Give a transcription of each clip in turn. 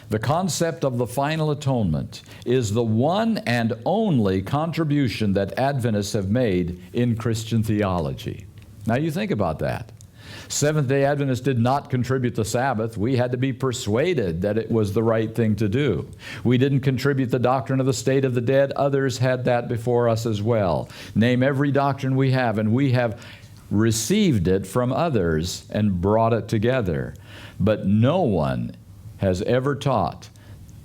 The concept of the final atonement is the one and only contribution that Adventists have made in Christian theology. Now you think about that. Seventh-day Adventists did not contribute the Sabbath. We had to be persuaded that it was the right thing to do. We didn't contribute the doctrine of the state of the dead. Others had that before us as well. Name every doctrine we have, and we have received it from others and brought it together. But no one has ever taught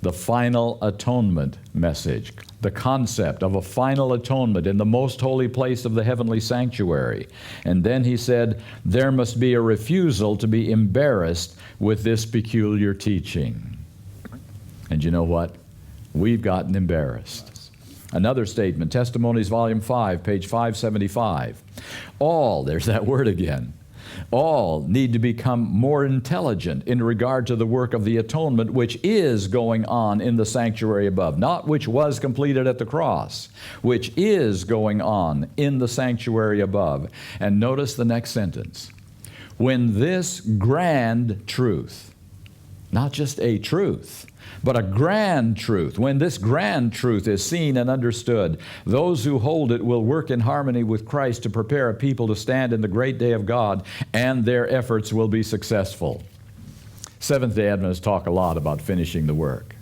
the final atonement message, the concept of a final atonement in the most holy place of the heavenly sanctuary. And then he said, there must be a refusal to be embarrassed with this peculiar teaching. And you know what? We've gotten embarrassed. Another statement, Testimonies, Volume 5, page 575. All, there's that word again, all need to become more intelligent in regard to the work of the atonement which is going on in the sanctuary above, not which was completed at the cross, which is going on in the sanctuary above. And notice the next sentence. When this grand truth, not just a truth, but a grand truth, when this grand truth is seen and understood, those who hold it will work in harmony with Christ to prepare a people to stand in the great day of God, and their efforts will be successful. Seventh-day Adventists talk a lot about finishing the work.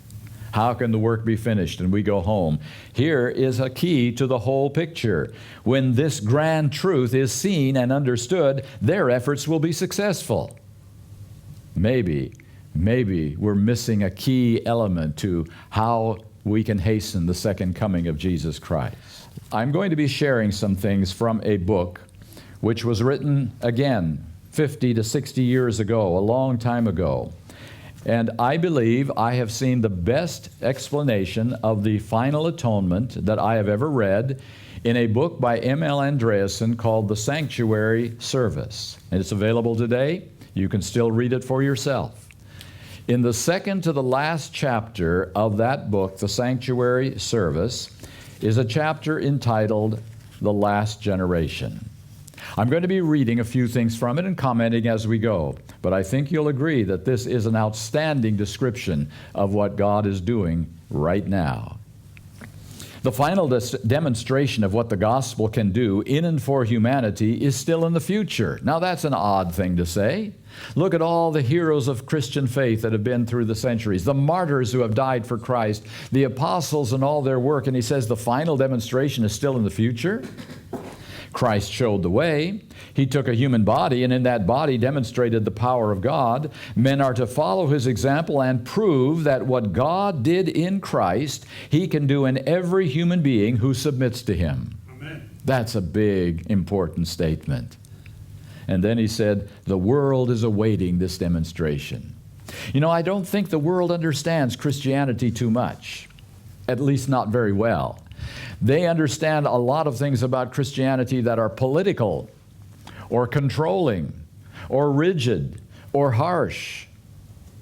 How can the work be finished and we go home? Here is a key to the whole picture. When this grand truth is seen and understood, their efforts will be successful. Maybe we're missing a key element to how we can hasten the second coming of Jesus Christ. I'm going to be sharing some things from a book which was written, again, 50 to 60 years ago, a long time ago. And I believe I have seen the best explanation of the final atonement that I have ever read in a book by M.L. Andreasen called The Sanctuary Service. And it's available today. You can still read it for yourself. In the second to the last chapter of that book, The Sanctuary Service, is a chapter entitled The Last Generation. I'm going to be reading a few things from it and commenting as we go, but I think you'll agree that this is an outstanding description of what God is doing right now. The final demonstration of what the gospel can do in and for humanity is still in the future. Now that's an odd thing to say. Look at all the heroes of Christian faith that have been through the centuries, the martyrs who have died for Christ, the apostles and all their work, and he says the final demonstration is still in the future. Christ showed the way. He took a human body, and in that body demonstrated the power of God. Men are to follow his example and prove that what God did in Christ, he can do in every human being who submits to him. Amen. That's a big, important statement. And then he said, the world is awaiting this demonstration. You know, I don't think the world understands Christianity too much, at least not very well. They understand a lot of things about Christianity that are political or controlling or rigid or harsh,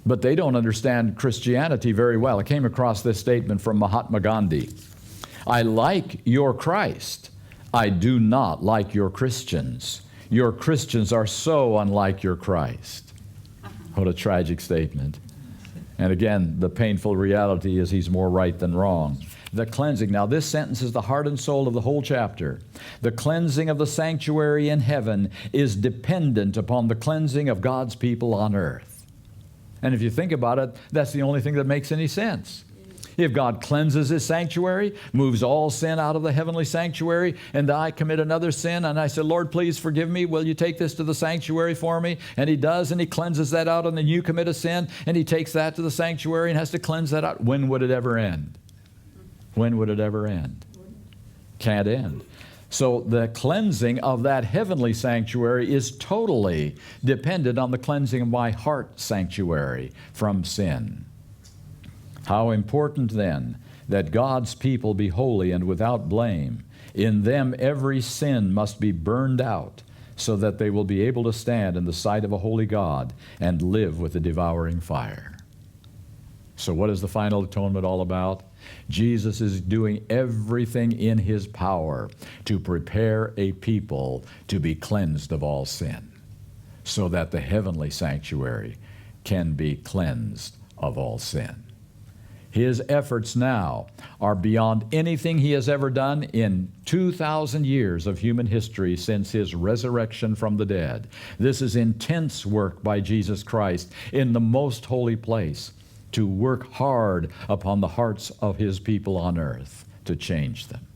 but they don't understand Christianity very well. I came across this statement from Mahatma Gandhi. I like your Christ. I do not like your Christians. Your Christians are so unlike your Christ. What a tragic statement. And again, the painful reality is he's more right than wrong. The cleansing. Now this sentence is the heart and soul of the whole chapter. The cleansing of the sanctuary in heaven is dependent upon the cleansing of God's people on earth. And if you think about it, that's the only thing that makes any sense. If God cleanses his sanctuary, moves all sin out of the heavenly sanctuary, and I commit another sin, and I say, Lord, please forgive me. Will you take this to the sanctuary for me? And he does, and he cleanses that out, and then you commit a sin, and he takes that to the sanctuary and has to cleanse that out. When would it ever end? When would it ever end? Can't end. So the cleansing of that heavenly sanctuary is totally dependent on the cleansing of my heart sanctuary from sin. How important then that God's people be holy and without blame. In them every sin must be burned out so that they will be able to stand in the sight of a holy God and live with the devouring fire. So what is the final atonement all about? Jesus is doing everything in his power to prepare a people to be cleansed of all sin, so that the heavenly sanctuary can be cleansed of all sin. His efforts now are beyond anything He has ever done in 2,000 years of human history since His resurrection from the dead. This is intense work by Jesus Christ in the most holy place to work hard upon the hearts of His people on earth to change them.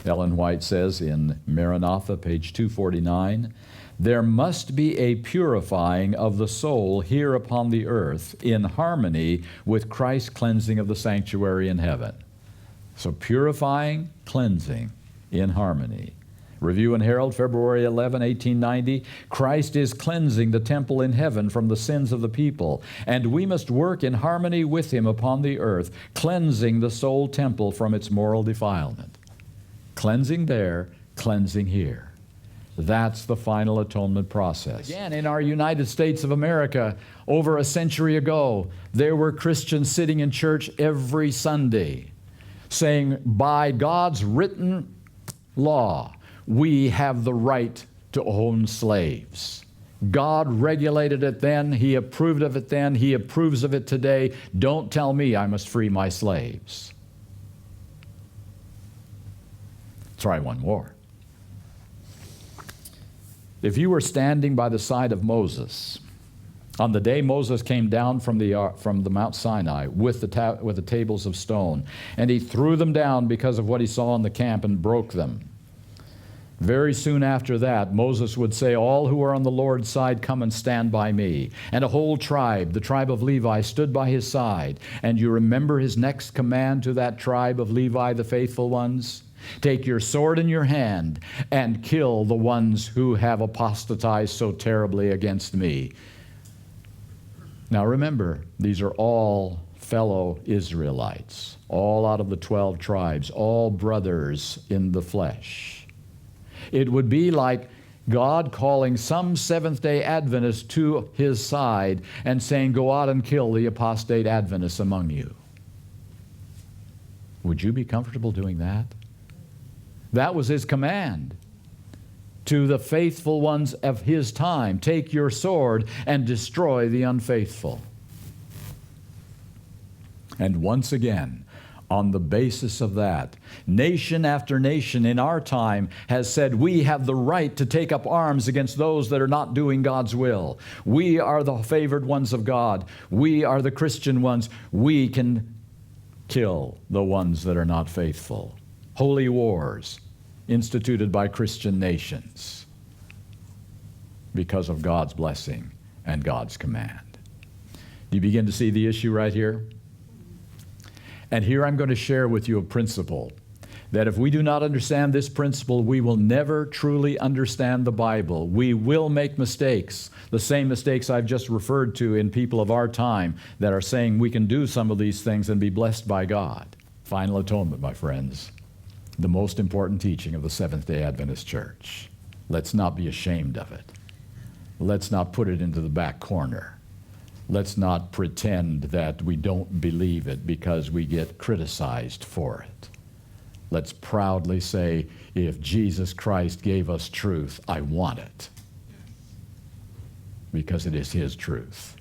Ellen White says in Maranatha, page 249, there must be a purifying of the soul here upon the earth in harmony with Christ's cleansing of the sanctuary in heaven. So purifying, cleansing in harmony. Review and Herald, February 11, 1890, Christ is cleansing the temple in heaven from the sins of the people, and we must work in harmony with Him upon the earth, cleansing the soul temple from its moral defilement. Cleansing there, cleansing here. That's the final atonement process. Again, in our United States of America, over a century ago, there were Christians sitting in church every Sunday saying, by God's written law, we have the right to own slaves. God regulated it then. He approved of it then. He approves of it today. Don't tell me I must free my slaves. Try one more. If you were standing by the side of Moses on the day Moses came down from the Mount Sinai with the tables of stone, and he threw them down because of what he saw in the camp and broke them, very soon after that, Moses would say, all who are on the Lord's side, come and stand by me. And a whole tribe, the tribe of Levi, stood by his side. And you remember his next command to that tribe of Levi, the faithful ones? Take your sword in your hand and kill the ones who have apostatized so terribly against me. Now remember, these are all fellow Israelites, all out of the 12 tribes, all brothers in the flesh. It would be like God calling some Seventh-day Adventists to His side and saying, go out and kill the apostate Adventists among you. Would you be comfortable doing that? That was His command to the faithful ones of His time. Take your sword and destroy the unfaithful. And once again, on the basis of that, nation after nation in our time has said we have the right to take up arms against those that are not doing God's will. We are the favored ones of God. We are the Christian ones. We can kill the ones that are not faithful. Holy wars instituted by Christian nations because of God's blessing and God's command. Do you begin to see the issue right here? And here I'm going to share with you a principle that if we do not understand this principle, we will never truly understand the Bible. We will make mistakes, the same mistakes I've just referred to in people of our time that are saying we can do some of these things and be blessed by God. Final atonement, my friends, the most important teaching of the Seventh-day Adventist Church. Let's not be ashamed of it. Let's not put it into the back corner. Let's not pretend that we don't believe it because we get criticized for it. Let's proudly say, if Jesus Christ gave us truth, I want it. Because it is His truth.